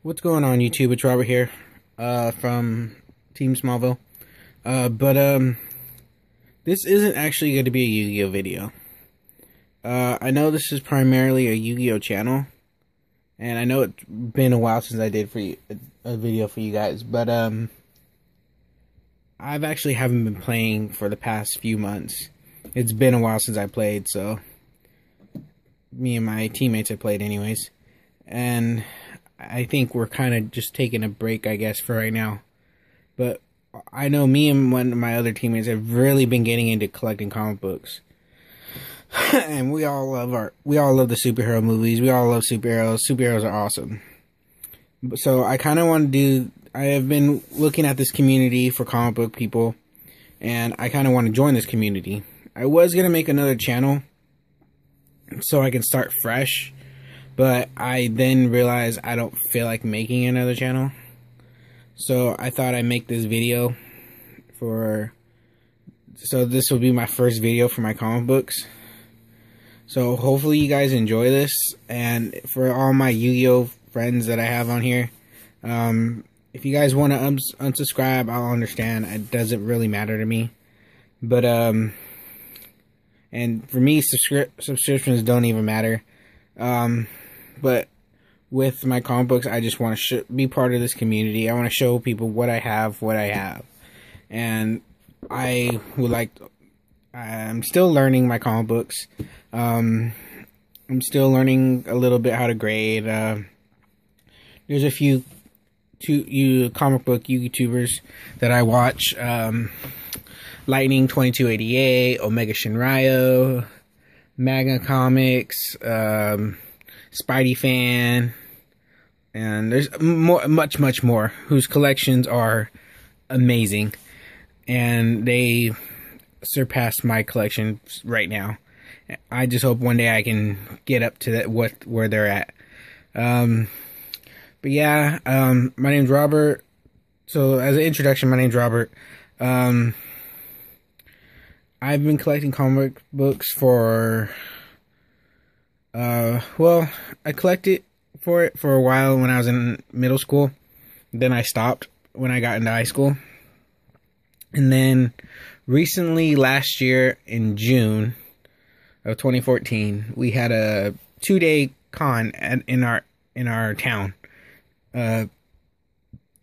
What's going on, YouTube? It's Robert here from Team Smallville. This isn't actually going to be a Yu-Gi-Oh video. I know this is primarily a Yu-Gi-Oh channel, and I know it's been a while since I did a video for you guys, but I've actually haven't been playing for the past few months. It's been a while since I played, so me and my teammates have played anyways, and I think we're kind of just taking a break, I guess, for right now. But I know me and one of my other teammates have really been getting into collecting comic books. And we all love the superhero movies. We all love superheroes. Superheroes are awesome. So I kind of want to I have been looking at this community for comic book people, and I kind of want to join this community. I was going to make another channel so I can start fresh, but I then realized I don't feel like making another channel. So I thought I'd make this video so this will be my first video for my comic books. So hopefully you guys enjoy this, and for all my Yu-Gi-Oh friends that I have on here, if you guys want to unsubscribe, I'll understand. It doesn't really matter to me. But and for me, subscriptions don't even matter. But with my comic books, I just want to be part of this community. I want to show people what I have, and I'm still learning my comic books. I'm still learning a little bit how to grade. There's a few comic book YouTubers that I watch. Lightning 2288, Omega Shinryo, Magna Comics, Spidey Fan, and there's much more whose collections are amazing, and they surpass my collection right now. I just hope one day I can get up to where they're at. But yeah, my name's Robert. So as an introduction, my name's Robert. I've been collecting comic books for I collected for a while when I was in middle school. Then I stopped when I got into high school. And then recently, last year in June of 2014, we had a 2-day con in our town. And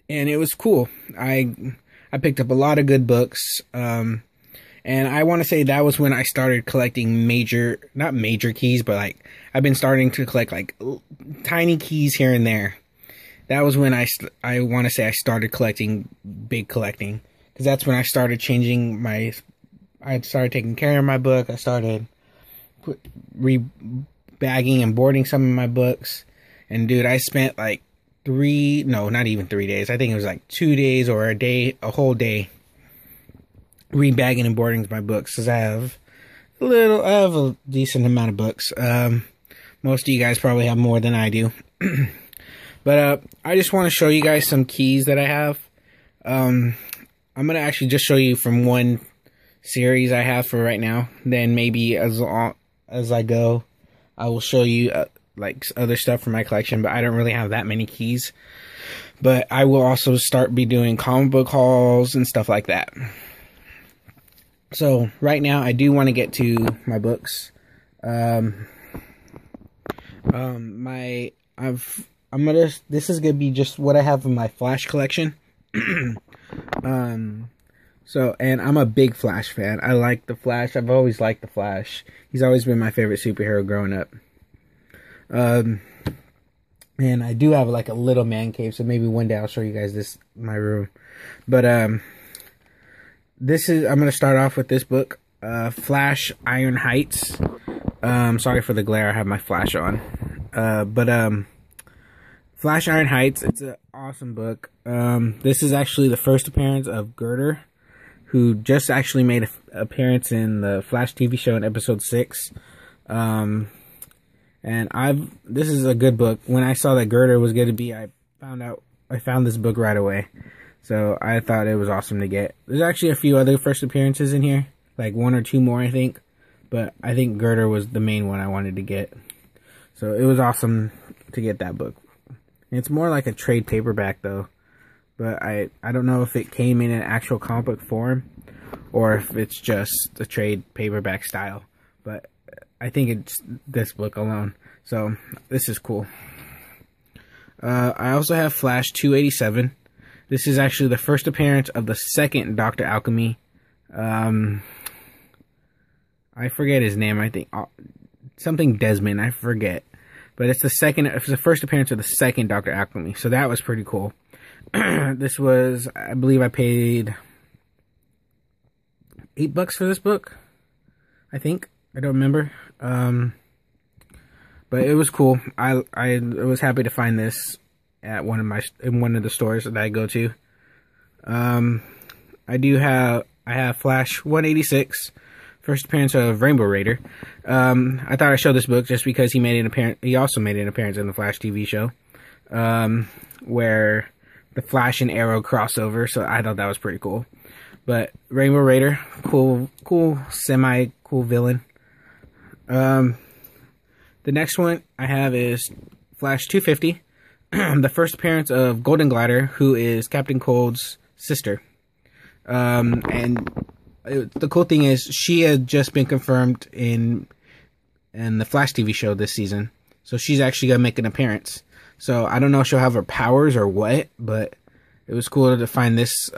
it was cool. I picked up a lot of good books. And I want to say that was when I started collecting not major keys, but like I've been starting to collect like tiny keys here and there. That was when I want to say I started collecting big collecting, because that's when I started changing I started taking care of my book. I started rebagging and boarding some of my books. And dude, I spent like not even 3 days. I think it was like 2 days or a whole day rebagging and boarding my books, because I have a decent amount of books. Most of you guys probably have more than I do. But I just want to show you guys some keys that I have. I'm gonna actually just show you from one series I have for right now. Then maybe as I go, I will show you like other stuff from my collection. But I don't really have that many keys. But I will also be doing comic book hauls and stuff like that. So right now I do want to get to my books. This is gonna be just what I have in my Flash collection. And I'm a big Flash fan. I like the Flash. I've always liked the Flash. He's always been my favorite superhero growing up. And I do have like a little man cave, so maybe one day I'll show you guys this in my room. But I'm gonna start off with this book, Flash Iron Heights. Sorry for the glare, I have my flash on. Flash Iron Heights, it's an awesome book. This is actually the first appearance of Girder, who just actually made an appearance in the Flash TV show in episode 6. And this is a good book. When I saw that Girder was going to be, I found this book right away. So I thought it was awesome to get. There's actually a few other first appearances in here, like 1 or 2 more, I think. But I think Girder was the main one I wanted to get. So it was awesome to get that book. It's more like a trade paperback though, but I don't know if it came in an actual comic book form or if it's just a trade paperback style, but I think it's this book alone. So this is cool. I also have Flash 287. This is actually the first appearance of the second Dr. Alchemy. I forget his name. I think something Desmond. I forget. But it's the first appearance of the second Dr. Alchemy. So that was pretty cool. This was, I believe I paid $8 for this book. I think. I don't remember. But it was cool. I was happy to find this at in one of the stores that I go to. I have Flash 186, first appearance of Rainbow Raider. I thought I'd show this book just because he also made an appearance in the Flash TV show, where the Flash and Arrow crossover. So I thought that was pretty cool. But Rainbow Raider, cool, semi-cool villain. The next one I have is Flash 250, the first appearance of Golden Glider, who is Captain Cold's sister. The cool thing is she had just been confirmed in the Flash TV show this season, so she's actually gonna make an appearance. So I don't know if she'll have her powers or what, but it was cool to find this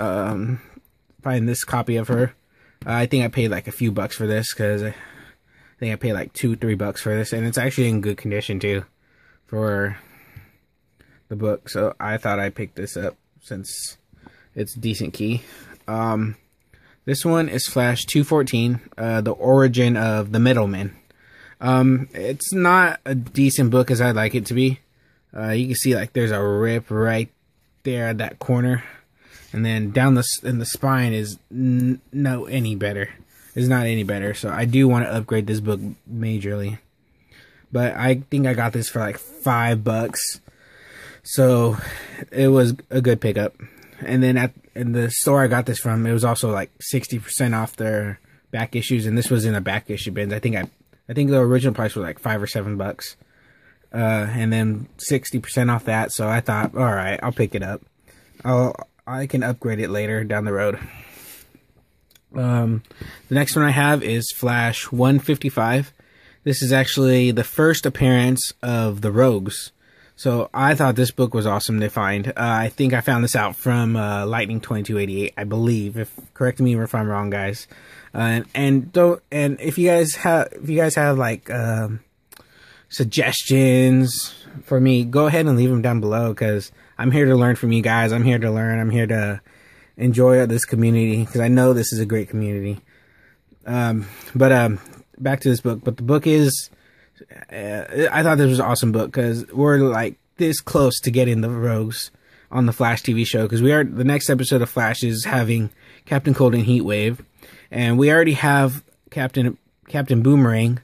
copy of her. I think I paid like a few bucks for this because I think I paid like $2-3 for this, and it's actually in good condition too for the book. So I thought I'd pick this up since it's decent key. This one is Flash 214, the origin of the Middleman. It's not a decent book as I'd like it to be. You can see like there's a rip right there at that corner, and then down in the spine is not any better. So I do want to upgrade this book majorly. But I think I got this for like $5. So it was a good pickup. And then in the store I got this from, it was also like 60% off their back issues, and this was in a back issue bins. I think the original price was like $5 or $7. And then 60% off that, so I thought, all right, I'll pick it up. I can upgrade it later down the road. The next one I have is Flash 155. This is actually the first appearance of the Rogues. So I thought this book was awesome to find. I think I found this out from Lightning 2288, I believe. Correct me if I'm wrong, guys. And if you guys have like suggestions for me, go ahead and leave them down below, because I'm here to learn from you guys. I'm here to learn. I'm here to enjoy this community, because I know this is a great community. But back to this book. But the book is, I thought this was an awesome book, because we're like this close to getting the Rogues on the Flash TV show, because the next episode of Flash is having Captain Cold and Heatwave, and we already have Captain Boomerang,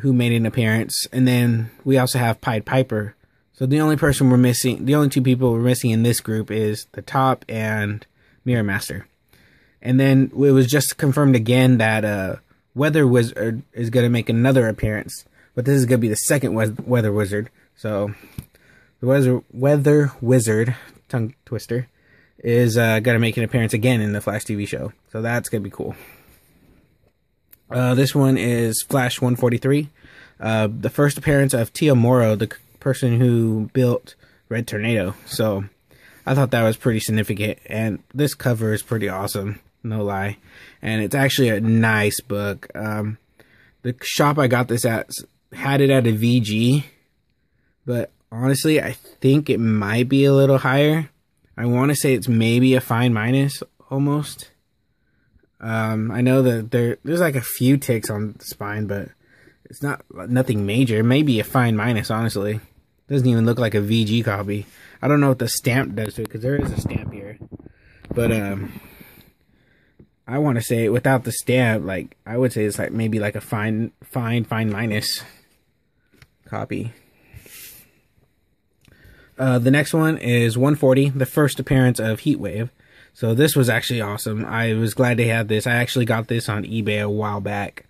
who made an appearance, and then we also have Pied Piper. So the only two people we're missing in this group is the Top and Mirror Master. And then it was just confirmed again that Weather Wizard is going to make another appearance, but this is going to be the second Weather Wizard. So the Weather Wizard, tongue twister, is going to make an appearance again in the Flash TV show. So that's going to be cool. This one is Flash 143, the first appearance of Tia Moro, the person who built Red Tornado. So I thought that was pretty significant, and this cover is pretty awesome, no lie. And it's actually a nice book. The shop I got this at had it at a VG, but honestly, I think it might be a little higher. I want to say it's maybe a fine minus, almost. I know that there's like a few ticks on the spine, but it's nothing major. It may be a fine minus, honestly. Doesn't even look like a VG copy. I don't know what the stamp does to it, because there is a stamp here. But I want to say without the stamp, like I would say it's like maybe like a fine minus copy. The next one is 140, the first appearance of Heatwave. So this was actually awesome. I was glad they had this. I actually got this on eBay a while back.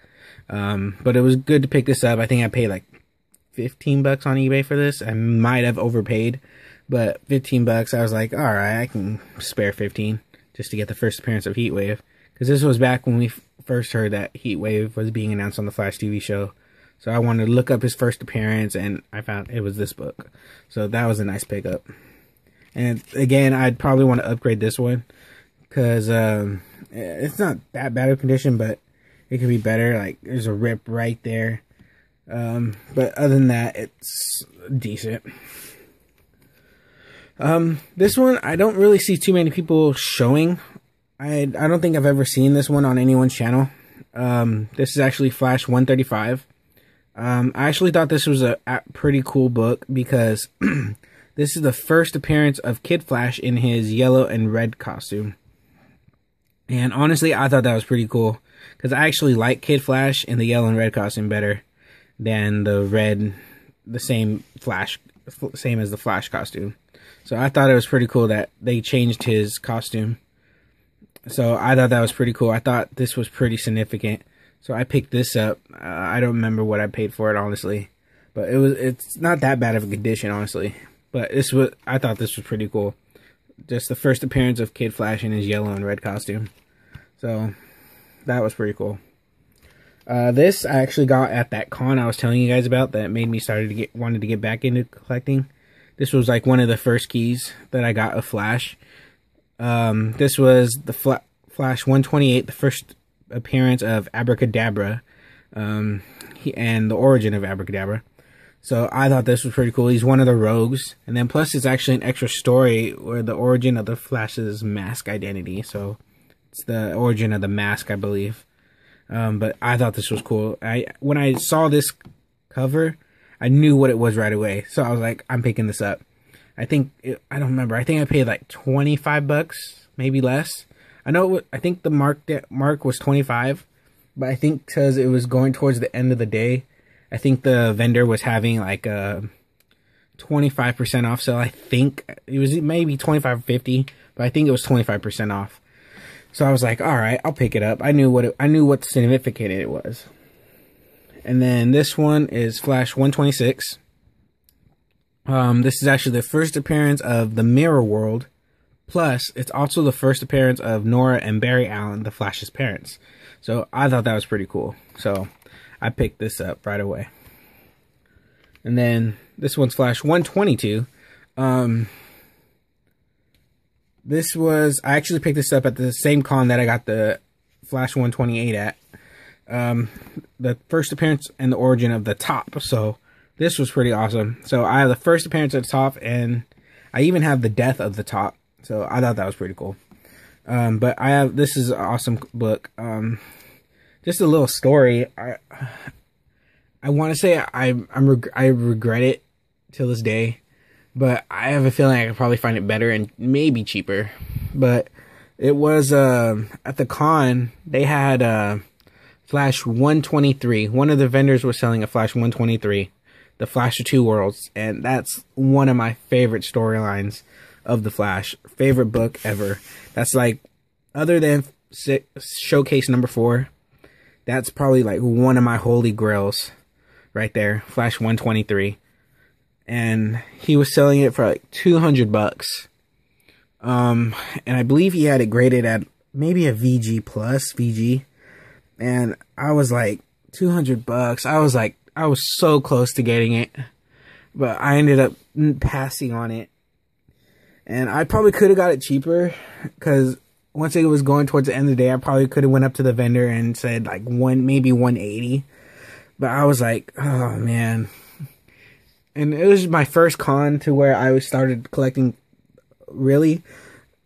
But it was good to pick this up. I think I paid like $15 on eBay for this. I might have overpaid. But 15 bucks, I was like, all right, I can spare 15 just to get the first appearance of Heatwave. Because this was back when we first heard that Heatwave was being announced on the Flash TV show. So I wanted to look up his first appearance, and I found it was this book. So that was a nice pickup. And again, I'd probably want to upgrade this one, because it's not that bad of condition, but it could be better. Like, there's a rip right there. But other than that, it's decent. This one, I don't really see too many people showing. I don't think I've ever seen this one on anyone's channel. This is actually Flash 135. I actually thought this was a pretty cool book, because this is the first appearance of Kid Flash in his yellow and red costume. And honestly, I thought that was pretty cool, because I actually like Kid Flash in the yellow and red costume better than the same as the Flash costume. So I thought it was pretty cool that they changed his costume. So I thought that was pretty cool. I thought this was pretty significant. So I picked this up. I don't remember what I paid for it, honestly. But it's not that bad of a condition, honestly. But I thought this was pretty cool. Just the first appearance of Kid Flash in his yellow and red costume. So that was pretty cool. This I actually got at that con I was telling you guys about that made me wanted to get back into collecting. This was like one of the first keys that I got of Flash. This was the Flash 128, the first appearance of Abracadabra, and the origin of Abracadabra. So I thought this was pretty cool. He's one of the rogues, and then plus it's actually an extra story where the origin of the Flash's mask identity. So it's the origin of the mask, I believe. But I thought this was cool. When I saw this cover, I knew what it was right away. So I was like, I'm picking this up. I don't remember. I think I paid like 25 bucks, maybe less. I think the mark was 25, but I think because it was going towards the end of the day, I think the vendor was having like a 25% off sale. I think it was maybe 25 or 50, but I think it was 25% off. So I was like, all right, I'll pick it up. I knew what significant it was. And then this one is Flash 126. This is actually the first appearance of the Mirror World. Plus, it's also the first appearance of Nora and Barry Allen, the Flash's parents. So I thought that was pretty cool. So I picked this up right away. And then this one's Flash 122. I actually picked this up at the same con that I got the Flash 128 at. The first appearance and the origin of the Top. So this was pretty awesome. So I have the first appearance of the Top, and I even have the death of the Top. So I thought that was pretty cool. But this is an awesome book. Just a little story. I want to say I regret it till this day, but I have a feeling I could probably find it better and maybe cheaper. But it was at the con, they had Flash 123. One of the vendors was selling a Flash 123, the Flash of Two Worlds, and that's one of my favorite storylines of the Flash. Favorite book ever. That's like, other than Showcase number 4, that's probably like one of my holy grails right there. Flash 123. And he was selling it for like 200 bucks. And I believe he had it graded at maybe a VG plus VG. And I was like, 200 bucks. I was so close to getting it, but I ended up passing on it. And I probably could have got it cheaper, because once it was going towards the end of the day, I probably could have went up to the vendor and said like maybe 180. But I was like, oh man. And it was my first con to where I started collecting really,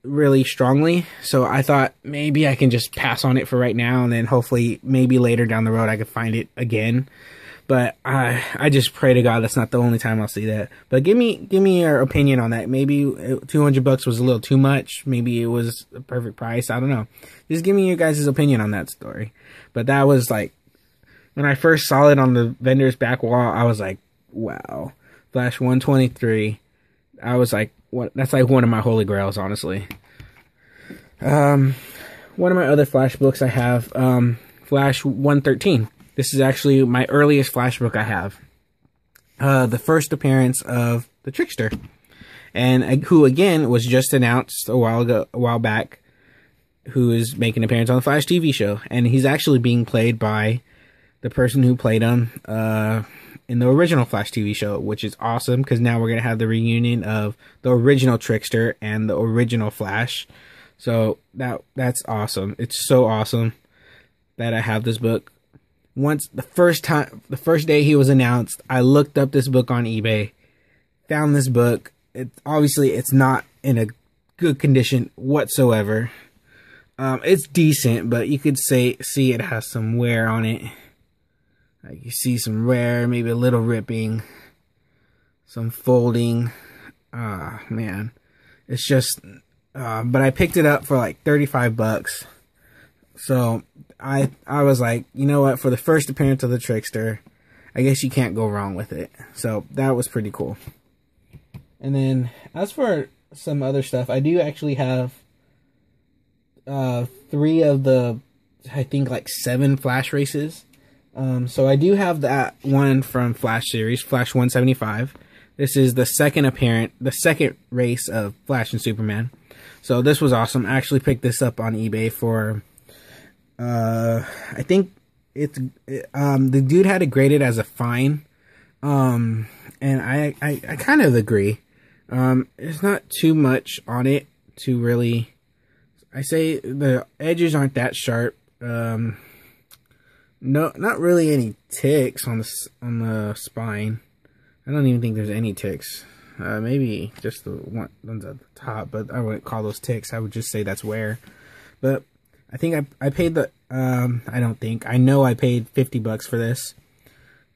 really strongly. So I thought maybe I can just pass on it for right now, and then hopefully maybe later down the road I could find it again. But I just pray to God that's not the only time I'll see that. But give me your opinion on that. Maybe 200 bucks was a little too much. Maybe it was a perfect price. I don't know. Just give me your guys' opinion on that story. But that was like, when I first saw it on the vendor's back wall, I was like, wow. Flash 123. I was like, what? That's like one of my holy grails, honestly. One of my other Flash books I have, Flash 113. This is actually my earliest Flash book I have. The first appearance of the Trickster. and who again was just announced a while back, who is making an appearance on the Flash TV show, and he's actually being played by the person who played him in the original Flash TV show, which is awesome because now we're gonna have the reunion of the original Trickster and the original Flash. So that's awesome. It's so awesome that I have this book. Once the first day he was announced, I looked up this book on eBay, found this book. It's not in a good condition whatsoever. It's decent, but you could see it has some wear on it. Like you see some wear, maybe a little ripping, some folding. Man, it's just. But I picked it up for like 35 bucks. So I was like, you know what? For the first appearance of the Trickster, I guess you can't go wrong with it. So that was pretty cool. And then as for some other stuff, I do actually have 3 of the, I think like 7 Flash races. So I do have that one from Flash series, Flash 175. This is the second race of Flash and Superman. So this was awesome. I actually picked this up on eBay for, I think the dude had it graded as a fine. And I kind of agree. There's not too much on it to really, I say the edges aren't that sharp. No, not really any ticks on the spine. I don't even think there's any ticks. Maybe just the ones at the top, but I wouldn't call those ticks. I would just say that's wear. But I think I paid the, I know I paid 50 bucks for this.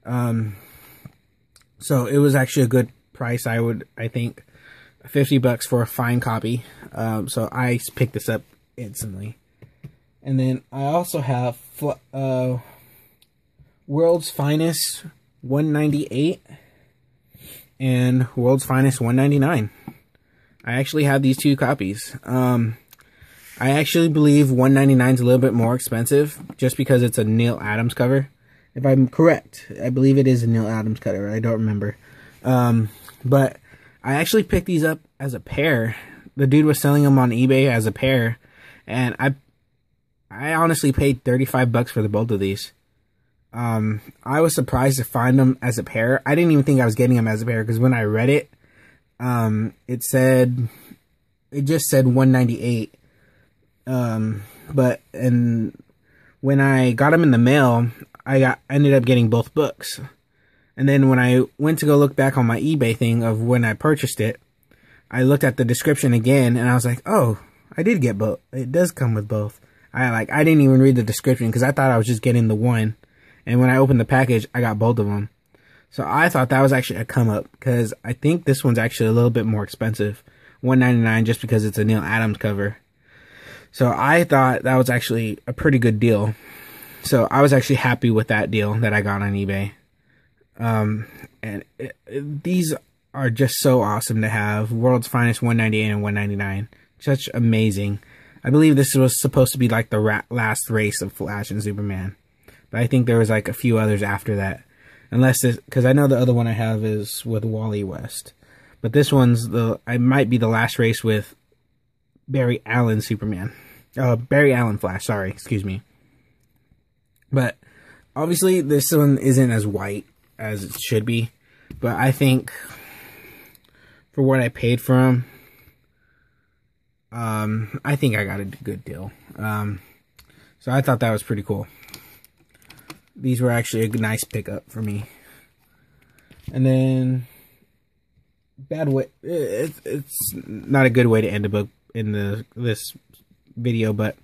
So it was actually a good price. I think 50 bucks for a fine copy. So I picked this up instantly. And then I also have World's Finest 198 and World's Finest 199. I actually have these 2 copies. I actually believe 199 is a little bit more expensive just because it's a Neil Adams cover. If I'm correct, I believe it is a Neil Adams cover. I don't remember. But I actually picked these up as a pair. The dude was selling them on eBay as a pair, and I honestly paid 35 bucks for the both of these. I was surprised to find them as a pair. I didn't even think I was getting them as a pair because when I read it, it just said 198. But when I got them in the mail, I ended up getting both books. And then when I went to go look back on my eBay thing of when I purchased it, I looked at the description again and I was like, oh, I did get both. It does come with both. I didn't even read the description because I thought I was just getting the one. And when I opened the package, I got both of them. So I thought that was actually a come up because I think this one's actually a little bit more expensive. $199 just because it's a Neil Adams cover. So I thought that was actually a pretty good deal. So I was actually happy with that deal that I got on eBay. These are just so awesome to have. World's Finest 198 and 199. Such amazing. I believe this was supposed to be like the last race of Flash and Superman. But I think there was like a few others after that. Unless this, because I know the other one I have is with Wally West. But this one's I might be the last race with Barry Allen Superman. Barry Allen Flash, sorry, excuse me. But obviously this one isn't as white as it should be. But I think for what I paid for them, I think I got a good deal. So I thought that was pretty cool. These were actually a nice pickup for me. And then, it's not a good way to end a book in this video, but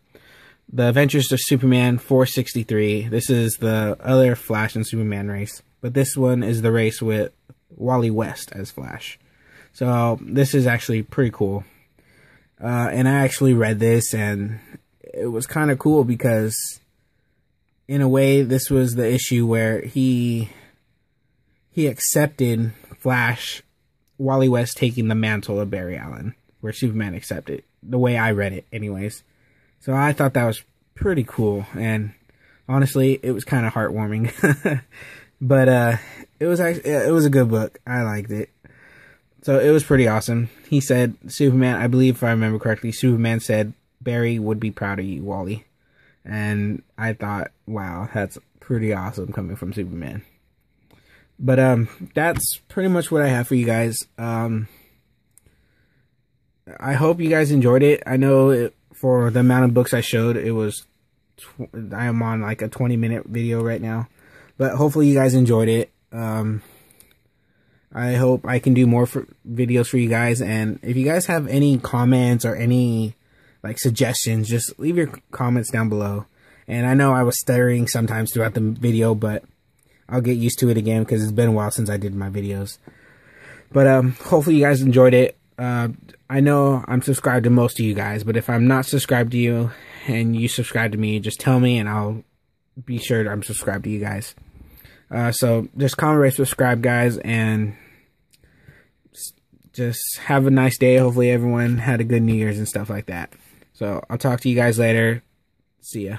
The Adventures of Superman 463. This is the other Flash and Superman race. But this one is the race with Wally West as Flash. So this is actually pretty cool. And I actually read this and it was kind of cool because in a way this was the issue where he accepted Wally West taking the mantle of Barry Allen, where Superman accepted, the way I read it anyways. So I thought that was pretty cool, and honestly it was kind of heartwarming. But it was a good book. I liked it. So it was pretty awesome. He said, Superman, I believe if I remember correctly, Superman said, Barry would be proud of you, Wally. And I thought, wow, that's pretty awesome coming from Superman. But that's pretty much what I have for you guys. I hope you guys enjoyed it. I know for the amount of books I showed, it was I am on like a 20-minute video right now. But hopefully you guys enjoyed it. I hope I can do more videos for you guys. And if you guys have any comments or any like suggestions, just leave your comments down below. And I know I was stuttering sometimes throughout the video, but I'll get used to it again because it's been a while since I did my videos. But hopefully you guys enjoyed it. I know I'm subscribed to most of you guys, but if I'm not subscribed to you and you subscribe to me, just tell me and I'll be sure I'm subscribed to you guys. So just comment, rate, subscribe, guys, and just have a nice day. Hopefully everyone had a good New Year's and stuff like that. So I'll talk to you guys later. See ya.